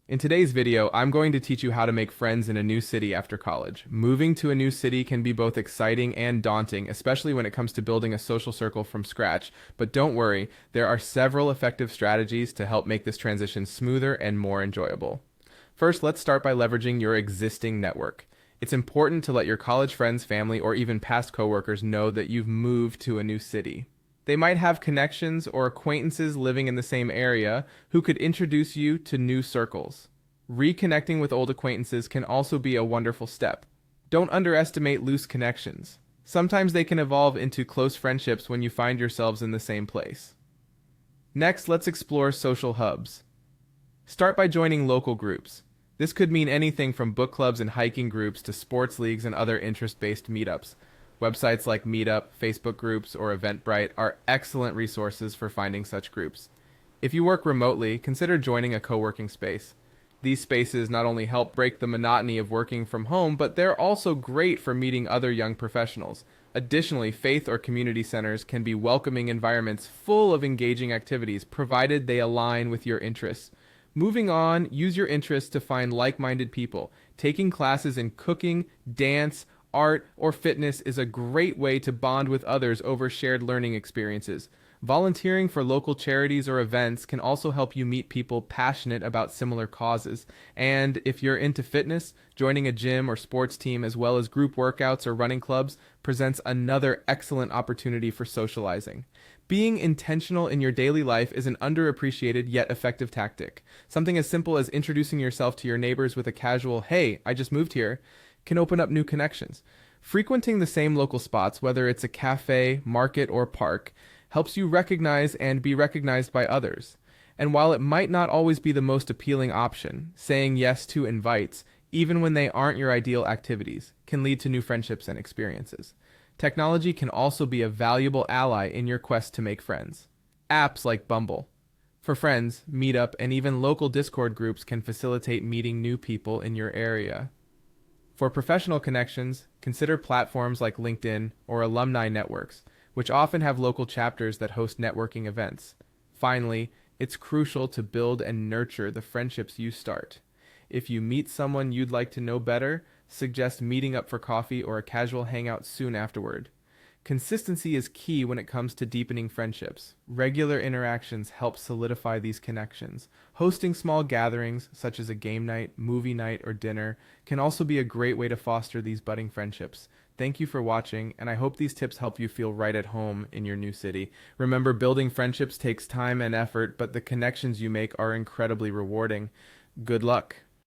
In today's video, I'm going to teach you how to make friends in a new city after college. Moving to a new city can be both exciting and daunting, especially when it comes to building a social circle from scratch. But don't worry, there are several effective strategies to help make this transition smoother and more enjoyable. First, let's start by leveraging your existing network. It's important to let your college friends, family, or even past coworkers know that you've moved to a new city. They might have connections or acquaintances living in the same area who could introduce you to new circles. Reconnecting with old acquaintances can also be a wonderful step. Don't underestimate loose connections. Sometimes they can evolve into close friendships when you find yourselves in the same place. Next, let's explore social hubs. Start by joining local groups. This could mean anything from book clubs and hiking groups to sports leagues and other interest-based meetups. Websites like Meetup, Facebook groups, or Eventbrite are excellent resources for finding such groups. If you work remotely, consider joining a co-working space. These spaces not only help break the monotony of working from home, but they're also great for meeting other young professionals. Additionally, faith or community centers can be welcoming environments full of engaging activities, provided they align with your interests. Moving on, use your interests to find like-minded people. Taking classes in cooking, dance, art, or fitness is a great way to bond with others over shared learning experiences. Volunteering for local charities or events can also help you meet people passionate about similar causes. And if you're into fitness, joining a gym or sports team as well as group workouts or running clubs presents another excellent opportunity for socializing. Being intentional in your daily life is an underappreciated yet effective tactic. Something as simple as introducing yourself to your neighbors with a casual, "Hey, I just moved here," can open up new connections. Frequenting the same local spots, whether it's a cafe, market, or park, helps you recognize and be recognized by others. And while it might not always be the most appealing option, saying yes to invites, even when they aren't your ideal activities, can lead to new friendships and experiences. Technology can also be a valuable ally in your quest to make friends. Apps like Bumble, for friends, Meetup, and even local Discord groups can facilitate meeting new people in your area. For professional connections, consider platforms like LinkedIn or alumni networks, which often have local chapters that host networking events. Finally, it's crucial to build and nurture the friendships you start. If you meet someone you'd like to know better, suggest meeting up for coffee or a casual hangout soon afterward. Consistency is key when it comes to deepening friendships. Regular interactions help solidify these connections. Hosting small gatherings, such as a game night, movie night, or dinner, can also be a great way to foster these budding friendships. Thank you for watching, and I hope these tips help you feel right at home in your new city. Remember, building friendships takes time and effort, but the connections you make are incredibly rewarding. Good luck.